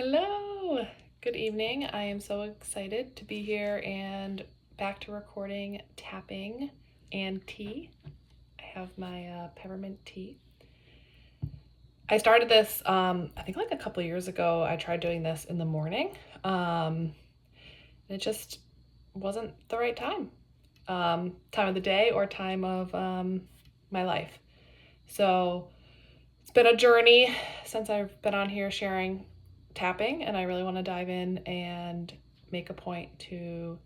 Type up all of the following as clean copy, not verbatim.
Hello, good evening. I am so excited to be here and back to recording tapping and tea. I have my peppermint tea. I started this, I think like a couple years ago. I tried doing this in the morning. It just wasn't the right time of the day or time of my life. So it's been a journey since I've been on here sharing tapping, and I really want to dive in and make a point to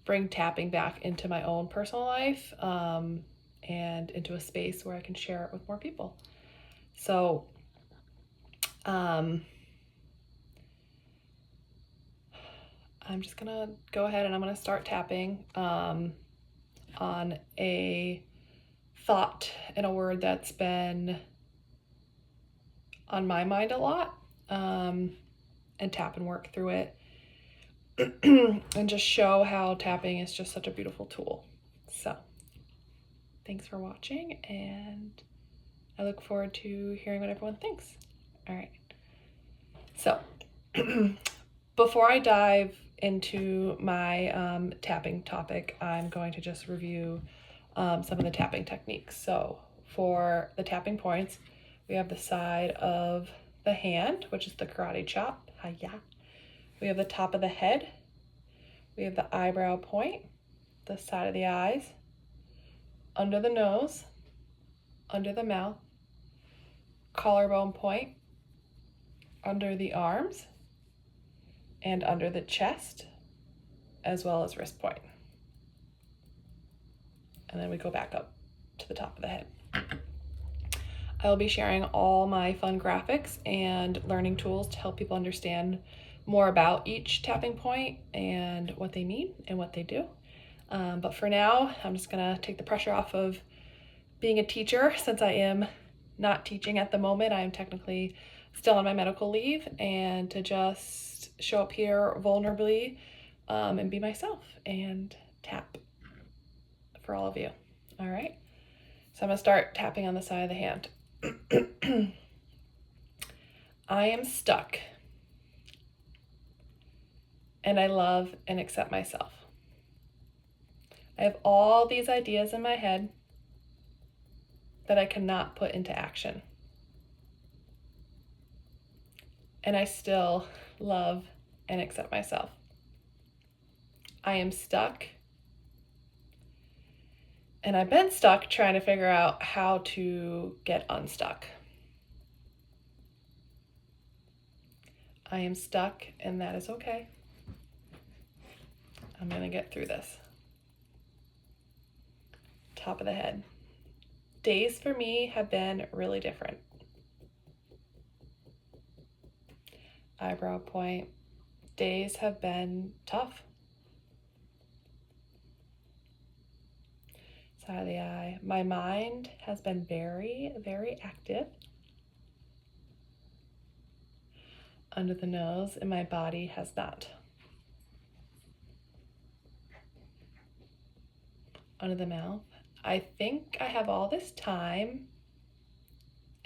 bring tapping back into my own personal life and into a space where I can share it with more people. So, I'm just gonna go ahead and I'm gonna start tapping on a thought and a word that's been on my mind a lot, and tap and work through it and just show how tapping is just such a beautiful tool. So thanks for watching, and I look forward to hearing what everyone thinks. All right. So before I dive into my tapping topic, I'm going to just review some of the tapping techniques. So for the tapping points, we have the side of the hand, which is the karate chop. Hi-ya. We have the top of the head. We have the eyebrow point, the side of the eyes, under the nose, under the mouth, collarbone point, under the arms, and under the chest, as well as wrist point. And then we go back up to the top of the head. I will be sharing all my fun graphics and learning tools to help people understand more about each tapping point and what they mean and what they do. But for now, I'm just gonna take the pressure off of being a teacher, since I am not teaching at the moment. I am technically still on my medical leave, and to just show up here vulnerably and be myself and tap for all of you. All right, so I'm gonna start tapping on the side of the hand. I am stuck, and I love and accept myself. I have all these ideas in my head that I cannot put into action, and I still love and accept myself. I am stuck, and I've been stuck trying to figure out how to get unstuck. I am stuck, and that is okay. I'm gonna get through this. Top of the head. Days for me have been really different. Eyebrow point. Days have been tough. Side of the eye. My mind has been very, very active. Under the nose, and my body has not. Under the mouth. I think I have all this time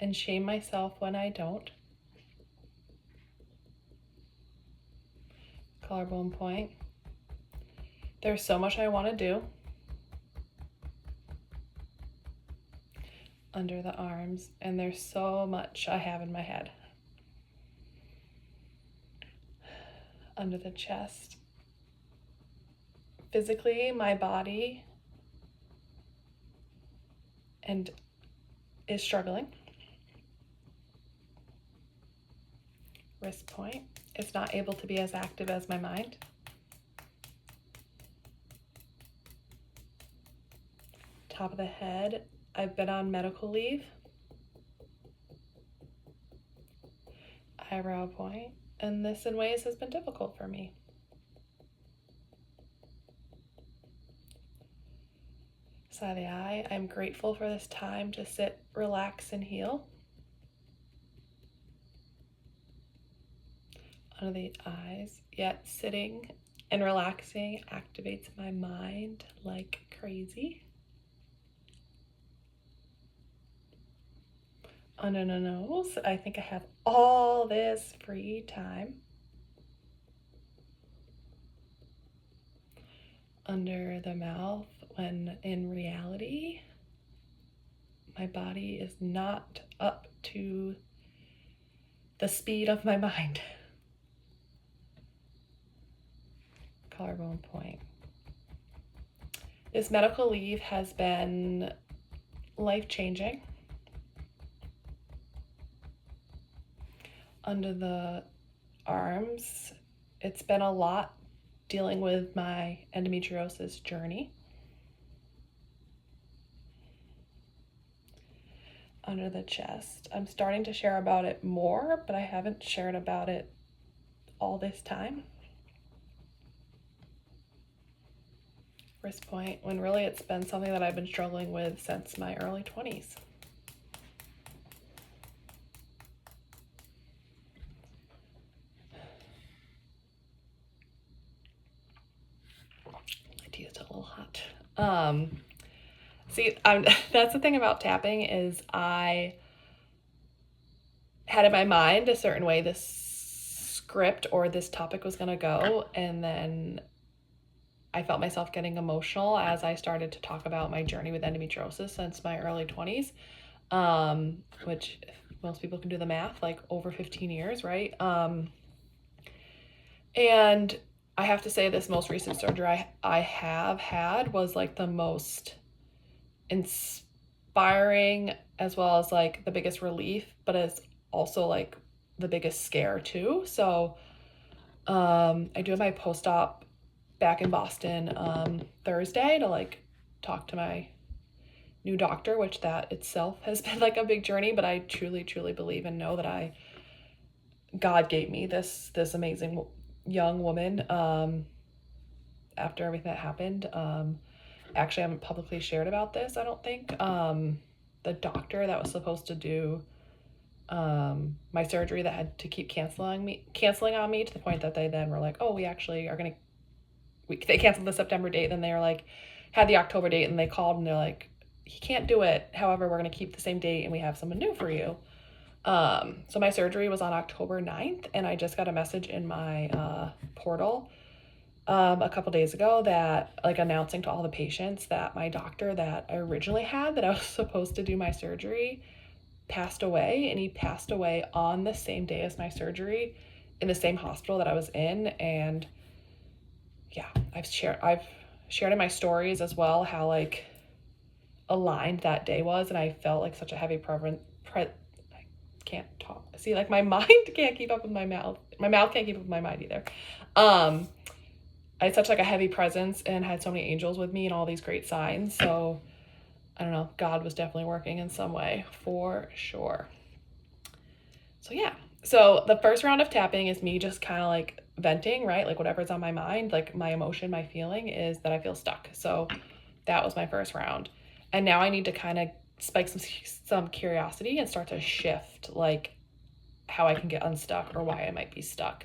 and shame myself when I don't. Collarbone point. There's so much I want to do. Under the arms, and there's so much I have in my head. Under the chest. Physically, my body and is struggling. Wrist point. It's not able to be as active as my mind. Top of the head. I've been on medical leave. Eyebrow point. And this in ways has been difficult for me. Side of the eye. I'm grateful for this time to sit, relax, and heal. Under the eyes. Yet sitting and relaxing activates my mind like crazy. Under the nose, I think I have all this free time. Under the mouth, when in reality, my body is not up to the speed of my mind. Collarbone point. This medical leave has been life-changing. Under the arms, it's been a lot dealing with my endometriosis journey. Under the chest, I'm starting to share about it more, but I haven't shared about it all this time. Wrist point, when really it's been something that I've been struggling with since my early 20s. My tea is a little hot. See, that's the thing about tapping is I had in my mind a certain way this script or this topic was going to go, and then I felt myself getting emotional as I started to talk about my journey with endometriosis since my early 20s, which most people can do the math, like over 15 years, right? And I have to say this most recent surgery I have had was like the most inspiring as well as like the biggest relief, but it's also like the biggest scare too. So I do have my post-op back in Boston Thursday to like talk to my new doctor, which that itself has been like a big journey, but I truly believe and know that God gave me this amazing young woman after everything that happened. Actually, I haven't publicly shared about this, I don't think. The doctor that was supposed to do my surgery that had to keep canceling on me to the point that they then were like, oh, we actually are going to, they canceled the September date. Then they were like, had the October date, and they called and they're like, he can't do it. However, we're going to keep the same date and we have someone new for you. So my surgery was on October 9th, and I just got a message in my portal a couple days ago that like announcing to all the patients that my doctor that I originally had that I was supposed to do my surgery passed away, and he passed away on the same day as my surgery in the same hospital that I was in. And yeah, I've shared in my stories as well how like aligned that day was, and I felt like such a heavy I can't talk. See, like my mind can't keep up with my mouth. My mouth can't keep up with my mind either. I had such like a heavy presence and had so many angels with me and all these great signs. So I don't know, God was definitely working in some way for sure. So yeah, so the first round of tapping is me just kind of like venting, right? Like whatever's on my mind, like my emotion, my feeling is that I feel stuck. So that was my first round. And now I need to kind of spike some curiosity and start to shift like how I can get unstuck or why I might be stuck.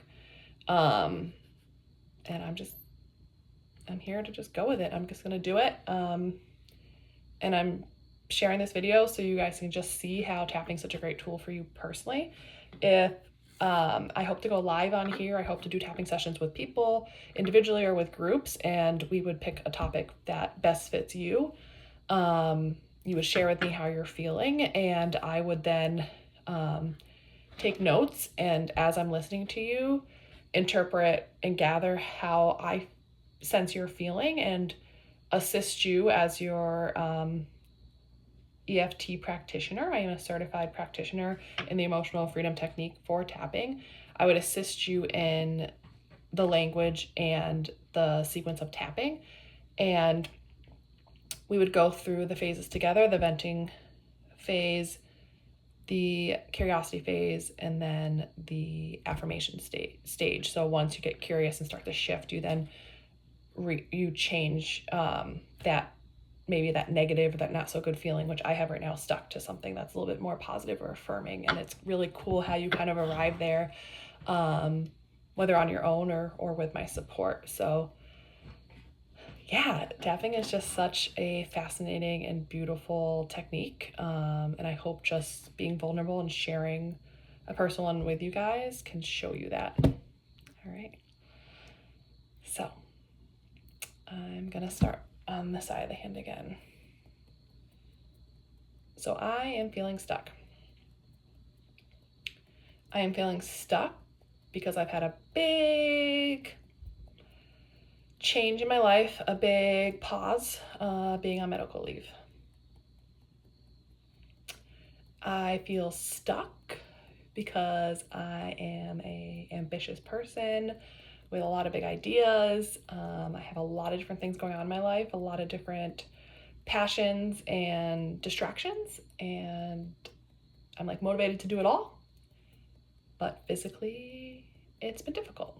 And I'm here to just go with it. I'm just going to do it. And I'm sharing this video so you guys can just see how tapping is such a great tool for you personally. If I hope to go live on here. I hope to do tapping sessions with people individually or with groups, and we would pick a topic that best fits you. You would share with me how you're feeling, and I would then take notes, and as I'm listening to you, interpret and gather how I sense you're feeling and assist you as your EFT practitioner. I am a certified practitioner in the emotional freedom technique for tapping. I would assist you in the language and the sequence of tapping, and we would go through the phases together, the venting phase, the curiosity phase, and then the affirmation stage. So once you get curious and start to shift, you then you change that maybe that negative or that not so good feeling, which I have right now, stuck to something that's a little bit more positive or affirming. And it's really cool how you kind of arrive there, whether on your own or with my support. So yeah, tapping is just such a fascinating and beautiful technique. And I hope just being vulnerable and sharing a personal one with you guys can show you that. All right. So I'm going to start on the side of the hand again. So I am feeling stuck. I am feeling stuck because I've had a big change in my life, a big pause, being on medical leave. I feel stuck because I am an ambitious person with a lot of big ideas. I have a lot of different things going on in my life, a lot of different passions and distractions, and I'm like motivated to do it all. But physically, it's been difficult.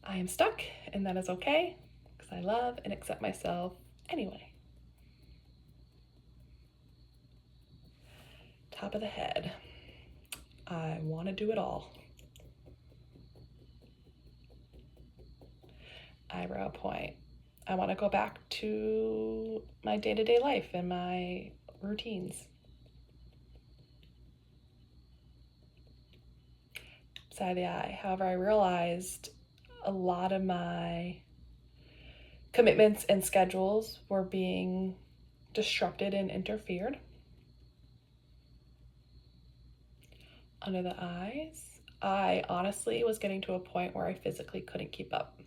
I am stuck, and that is okay because I love and accept myself anyway. Top of the head. I want to do it all. Eyebrow point. I want to go back to my day-to-day life and my routines. Side of the eye. However, I realized a lot of my commitments and schedules were being disrupted and interfered. Under the eyes, I honestly was getting to a point where I physically couldn't keep up.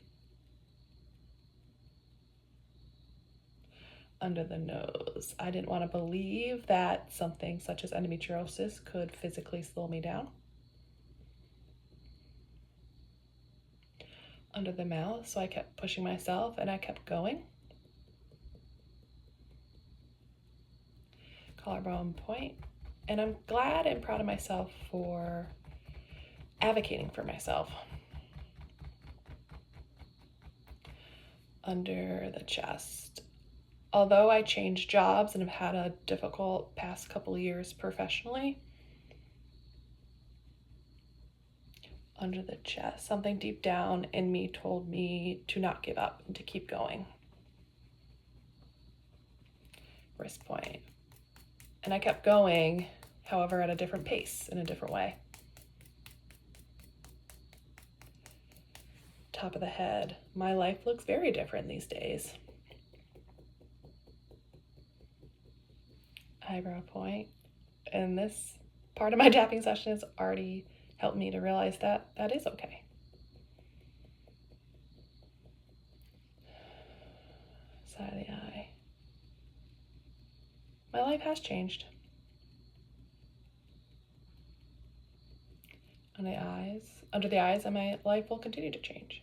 Under the nose, I didn't want to believe that something such as endometriosis could physically slow me down. Under the mouth, so I kept pushing myself and I kept going. Collarbone point, and I'm glad and proud of myself for advocating for myself. Under the chest, although I changed jobs and have had a difficult past couple of years professionally, under the chest, something deep down in me told me to not give up and to keep going. Wrist point, and I kept going, however, at a different pace, in a different way. Top of the head, my life looks very different these days. Eyebrow point, and this part of my tapping session has already helped me to realize that that is okay. Side of the eye, my life has changed. Under the eyes, and my life will continue to change.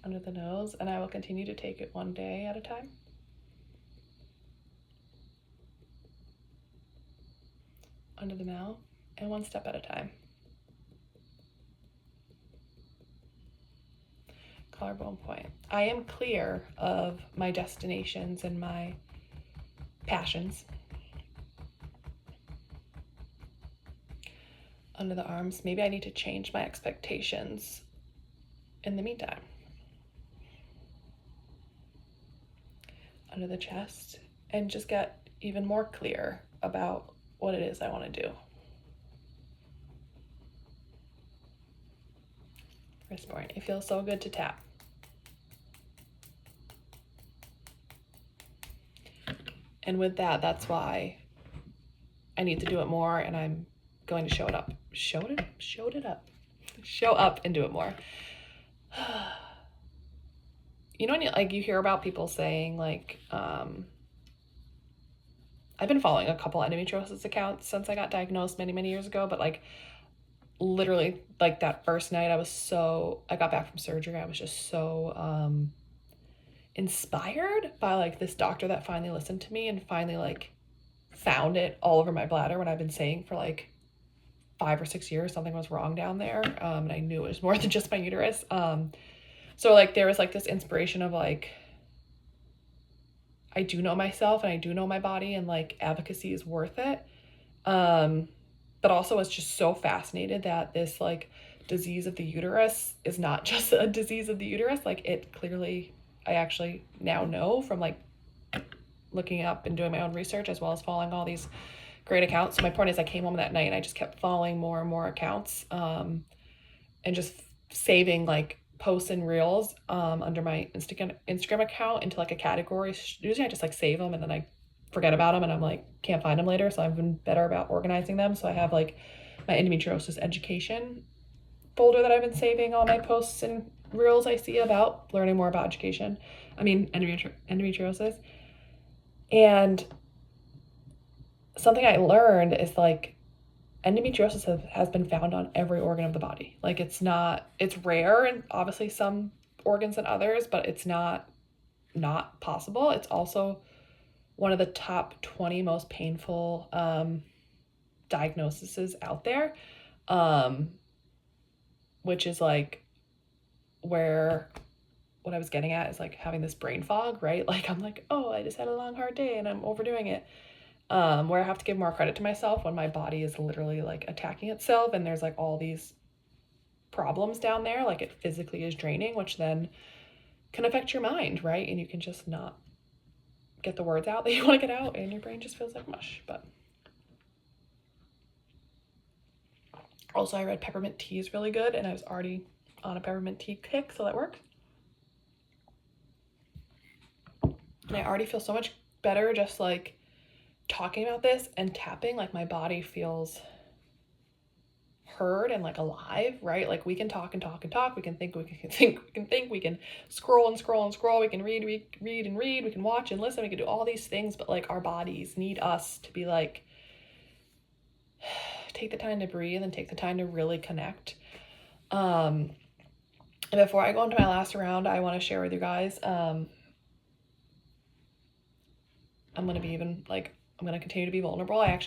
Under the nose, and I will continue to take it one day at a time. Under the mouth, and one step at a time. Collarbone point. I am clear of my destinations and my passions. Under the arms, maybe I need to change my expectations in the meantime. Under the chest, and just get even more clear about what it is I want to do. Wrist point. It feels so good to tap. And with that, that's why I need to do it more, and I'm going to show it up. Show up and do it more. You know, when you hear about people saying like, I've been following a couple endometriosis accounts since I got diagnosed many years ago, but like literally like that first night I got back from surgery, I was just so inspired by like this doctor that finally listened to me and finally like found it all over my bladder when I've been saying for like 5 or 6 years something was wrong down there, and I knew it was more than just my uterus. So like there was like this inspiration of like, I do know myself and I do know my body, and like advocacy is worth it. But but also was just so fascinated that this like disease of the uterus is not just a disease of the uterus. Like it clearly, I actually now know from like looking up and doing my own research as well as following all these great accounts. So my point is I came home that night and I just kept following more and more accounts, and just saving like posts and reels under my Instagram account into like a category. Usually I just like save them and then I forget about them and I'm like can't find them later. So I've been better about organizing them. So I have like my endometriosis education folder that I've been saving all my posts and reels I see about learning more about endometriosis. And something I learned is like endometriosis has been found on every organ of the body. Like it's rare and obviously some organs than others, but it's not possible. It's also one of the top 20 most painful diagnoses out there, which is like where what I was getting at is like having this brain fog, right? Like I'm like, oh, I just had a long, hard day and I'm overdoing it. Where I have to give more credit to myself when my body is literally like attacking itself and there's like all these problems down there, like it physically is draining, which then can affect your mind, right? And you can just not get the words out that you want to get out and your brain just feels like mush. But also I read peppermint tea is really good and I was already on a peppermint tea kick, so that worked. And I already feel so much better just like talking about this and tapping. Like my body feels heard and like alive, right? Like we can talk and talk and talk, we can think, we can scroll and scroll and scroll, we can read and read, we can watch and listen, we can do all these things, but like our bodies need us to be like, take the time to breathe and take the time to really connect. And before I go into my last round, I want to share with you guys, I'm going to continue to be vulnerable. I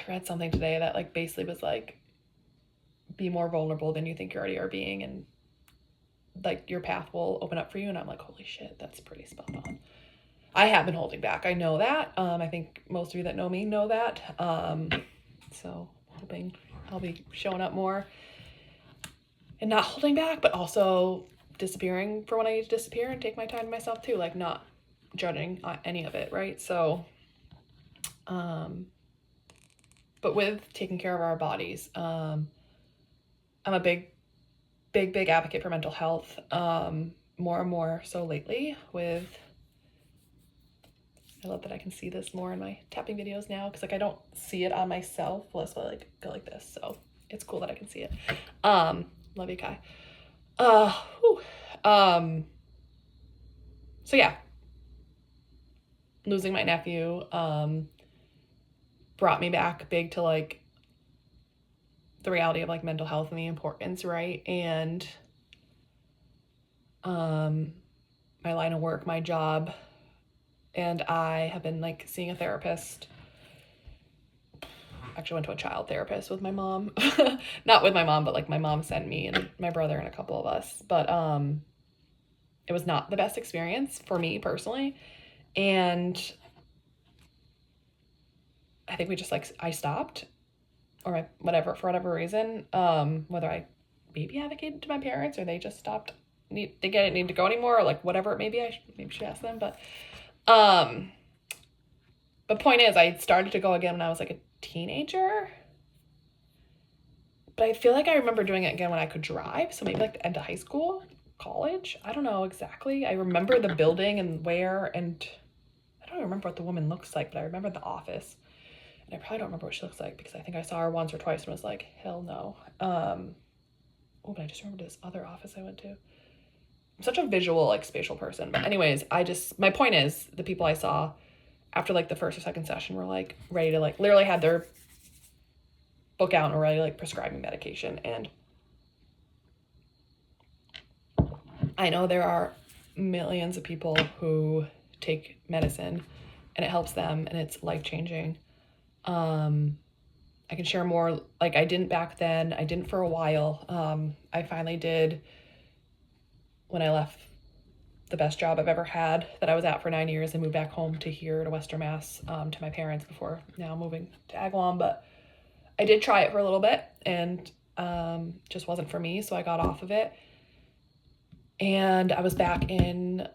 read something today that like basically was like, be more vulnerable than you think you already are being, and like your path will open up for you. And I'm like, holy shit, that's pretty spot on. I have been holding back. I know that. I think most of you that know me know that. So hoping I'll be showing up more and not holding back, but also disappearing for when I need to disappear and take my time to myself too, like not judging any of it, right? So, but with taking care of our bodies, I'm a big advocate for mental health, more and more so lately with, I love that I can see this more in my tapping videos now, because like I don't see it on myself unless I like go like this, so it's cool that I can see it. Love you, Kai. So yeah, losing my nephew brought me back big to like the reality of like mental health and the importance, right? And my line of work, my job, and I have been like seeing a therapist. Actually went to a child therapist with my mom. Not with my mom, but like my mom sent me and my brother and a couple of us. But it was not the best experience for me personally. And I think we just like, I stopped, or for whatever reason, whether I maybe advocated to my parents or they just stopped, need to go anymore, or like whatever it may be. I should ask them. But the point is, I started to go again when I was like a teenager, but I feel like I remember doing it again when I could drive. So maybe like the end of high school, college. I don't know exactly. I remember the building and where, and I don't remember what the woman looks like, but I remember the office. And I probably don't remember what she looks like because I think I saw her once or twice and was like, hell no. But I just remember this other office I went to. I'm such a visual, like spatial person. But anyways, my point is the people I saw after like the first or second session were like ready to like literally had their book out and were ready to like prescribe me medication. And I know there are millions of people who take medicine and it helps them and it's life-changing. I can share more, like I didn't back then, I didn't for a while. I finally did when I left the best job I've ever had, that I was at for 9 years and moved back home to here to Western Mass, to my parents before now moving to Agawam. But I did try it for a little bit and just wasn't for me, so I got off of it. And I was back in,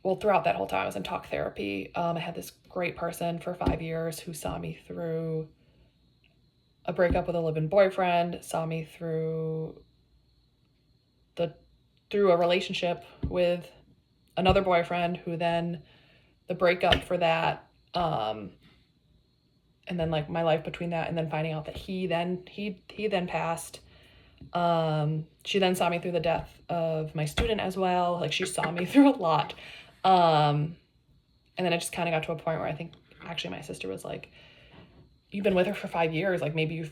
well, throughout that whole time I was in talk therapy. I had this great person for 5 years who saw me through a breakup with a live-in boyfriend, saw me through a relationship with another boyfriend, who then the breakup for that, and then like my life between that, and then finding out that he then passed. She then saw me through the death of my student as well. Like, she saw me through a lot. And then it just kind of got to a point where I think actually my sister was like, you've been with her for 5 years. Like, maybe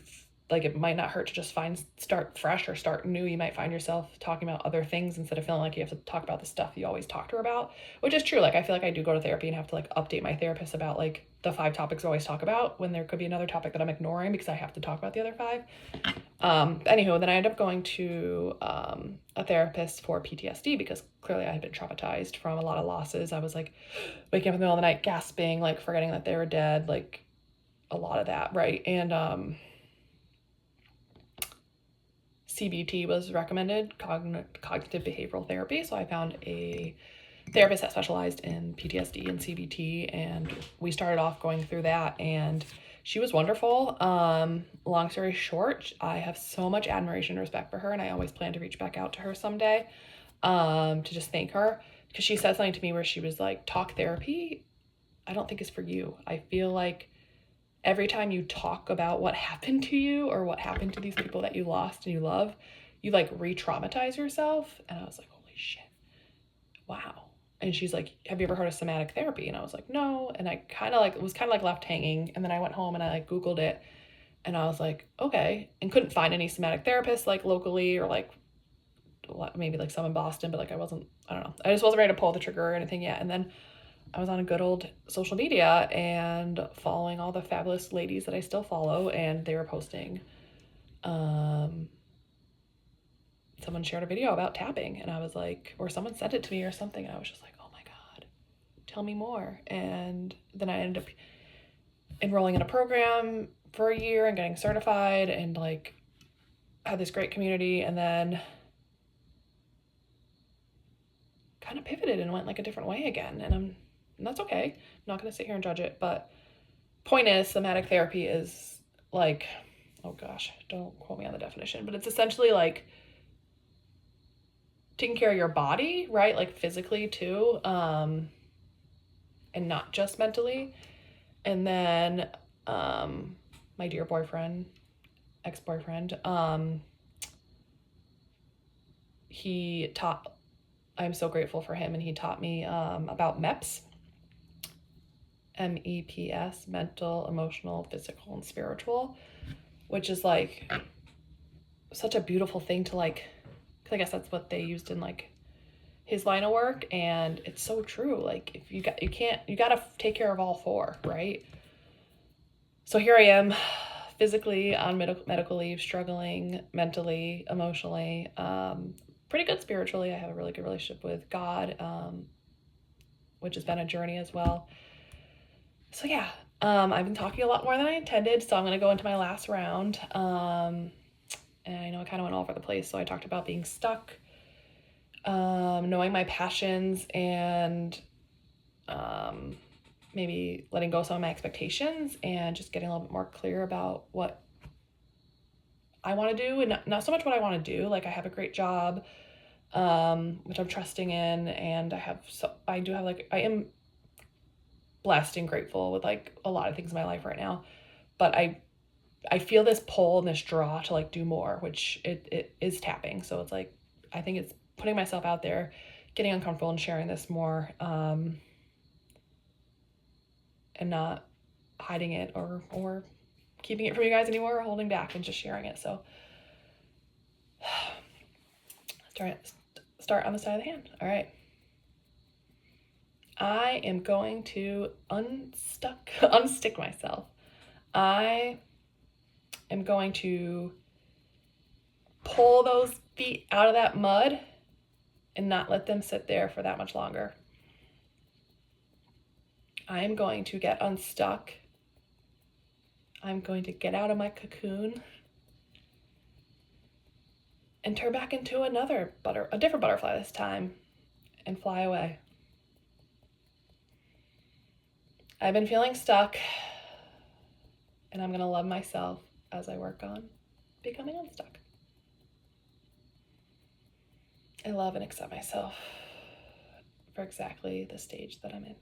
it might not hurt to just start fresh or start new. You might find yourself talking about other things instead of feeling like you have to talk about the stuff you always talk to her about, which is true. Like, I feel like I do go to therapy and have to like update my therapist about like the 5 topics I always talk about, when there could be another topic that I'm ignoring because I have to talk about the other 5. Anywho, then I ended up going to a therapist for PTSD because clearly I had been traumatized from a lot of losses. I was like waking up in the middle of the night, gasping, like forgetting that they were dead, like a lot of that, right? And CBT was recommended, cognitive behavioral therapy. So I found a therapist that specialized in PTSD and CBT, and we started off going through that, and she was wonderful. Long story short, I have so much admiration and respect for her, and I always plan to reach back out to her someday, to just thank her, because she said something to me where she was like, talk therapy, I don't think is for you. I feel like every time you talk about what happened to you or what happened to these people that you lost and you love, you like re-traumatize yourself. And I was like, holy shit, wow. And she's like, have you ever heard of somatic therapy? And I was like, no. And I was left hanging. And then I went home and I like Googled it, and I was like, okay, and couldn't find any somatic therapists like locally, or like maybe like some in Boston, but like I don't know. I just wasn't ready to pull the trigger or anything yet. And then I was on a good old social media and following all the fabulous ladies that I still follow, and they were posting, someone shared a video about tapping, and I was like, or someone sent it to me or something, and I was just like, oh my God, tell me more. And then I ended up enrolling in a program for a year and getting certified, and like had this great community, and then kind of pivoted and went like a different way again. And that's okay. I'm not going to sit here and judge it, but point is, somatic therapy is like, oh gosh, don't quote me on the definition, but it's essentially like taking care of your body, right? Like physically too, and not just mentally. And then my dear boyfriend, ex-boyfriend, I'm so grateful for him, and he taught me about MEPS, MEPS, mental, emotional, physical, and spiritual, which is like such a beautiful thing to like, 'cause I guess that's what they used in like his line of work, and it's so true. Like, if you gotta take care of all 4, right? So here I am, physically on medical leave, struggling mentally, emotionally, pretty good spiritually. I have a really good relationship with God, which has been a journey as well. So yeah, I've been talking a lot more than I intended, so I'm going to go into my last round. And I know I kind of went all over the place, so I talked about being stuck, knowing my passions, and maybe letting go of some of my expectations, and just getting a little bit more clear about what I want to do, and not so much what I want to do. Like, I have a great job, which I'm trusting in, and I am blessed and grateful with like a lot of things in my life right now, but I feel this pull and this draw to like do more, which it is tapping. So it's like, I think it's putting myself out there, getting uncomfortable and sharing this more, and not hiding it or keeping it from you guys anymore, or holding back, and just sharing it. So start on the side of the hand. All right. I am going to unstick myself. I am going to pull those feet out of that mud and not let them sit there for that much longer. I am going to get unstuck. I'm going to get out of my cocoon and turn back into a different butterfly this time, and fly away. I've been feeling stuck, and I'm going to love myself as I work on becoming unstuck. I love and accept myself for exactly the stage that I'm in.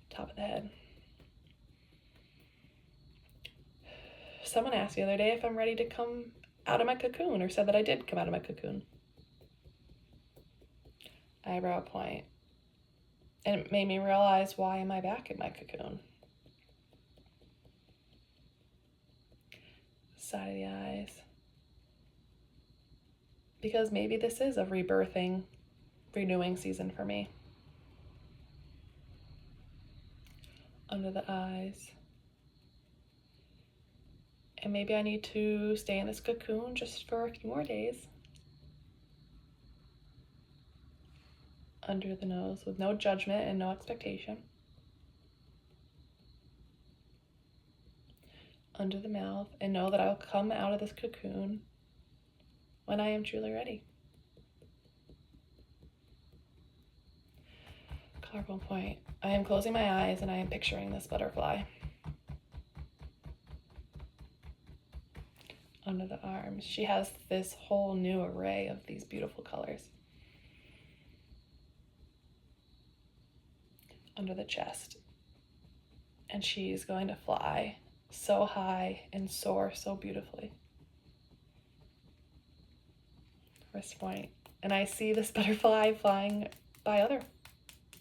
Top of the head. Someone asked the other day if I'm ready to come out of my cocoon, or said that I did come out of my cocoon. Eyebrow point. And it made me realize, why am I back in my cocoon? Side of the eyes. Because maybe this is a rebirthing, renewing season for me. Under the eyes. And maybe I need to stay in this cocoon just for a few more days. Under the nose, with no judgment and no expectation. Under the mouth, and know that I will come out of this cocoon when I am truly ready. Collarbone point. I am closing my eyes and I am picturing this butterfly. Under the arms. She has this whole new array of these beautiful colors. Under the chest. And she's going to fly so high and soar so beautifully. Wrist point. And I see this butterfly flying by other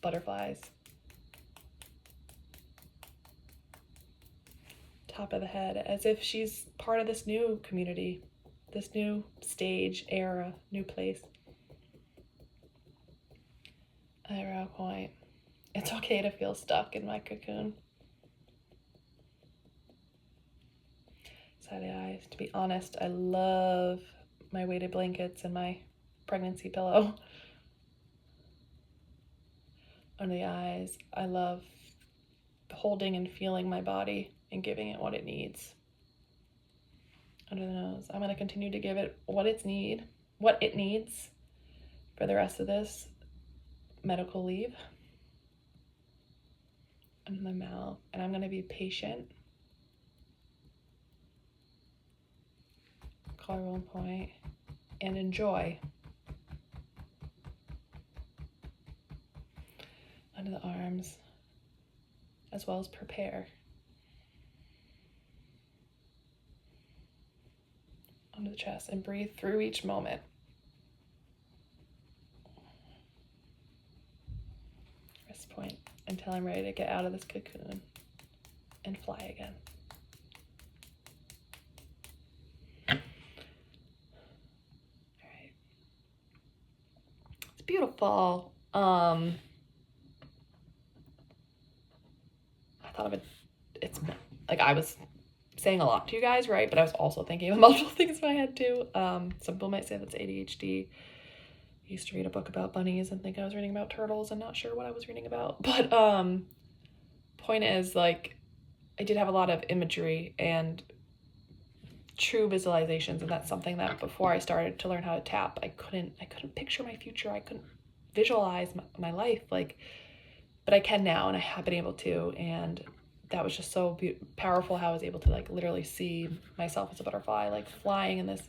butterflies. Top of the head, as if she's part of this new community, this new stage, era, new place. Eyebrow point. It's okay to feel stuck in my cocoon. Side of the eyes. To be honest, I love my weighted blankets and my pregnancy pillow. Under the eyes, I love holding and feeling my body and giving it what it needs. Under the nose, I'm going to continue to give it what it needs for the rest of this medical leave. Under the mouth, and I'm going to be patient. Collarbone point, and enjoy. Under the arms, as well as prepare. Under the chest, and breathe through each moment. Wrist point, until I'm ready to get out of this cocoon and fly again. All right. It's beautiful. I thought of it, it's like I was saying a lot to you guys, right? But I was also thinking of multiple things in my head too. Some people might say that's ADHD. I used to read a book about bunnies and think I was reading about turtles and not sure what I was reading about. But point is, like, I did have a lot of imagery and true visualizations, and that's something that before I started to learn how to tap, I couldn't picture my future. I couldn't visualize my life, like, but I can now, and I have been able to, and that was just so powerful how I was able to, like, literally see myself as a butterfly, like, flying in this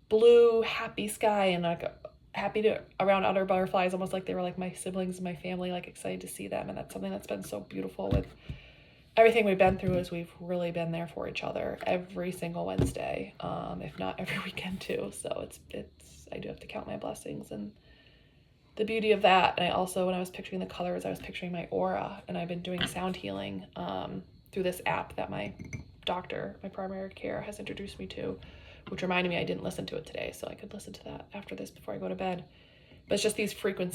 blue, happy sky, and, like, happy to around other butterflies, almost like they were like my siblings and my family, like, excited to see them. And that's something that's been so beautiful with everything we've been through, is we've really been there for each other every single Wednesday, if not every weekend too. So it's I do have to count my blessings and the beauty of that. And I also, when I was picturing the colors, I was picturing my aura, and I've been doing sound healing through this app that my doctor, my primary care, has introduced me to, which reminded me I didn't listen to it today, so I could listen to that after this before I go to bed. But it's just these frequencies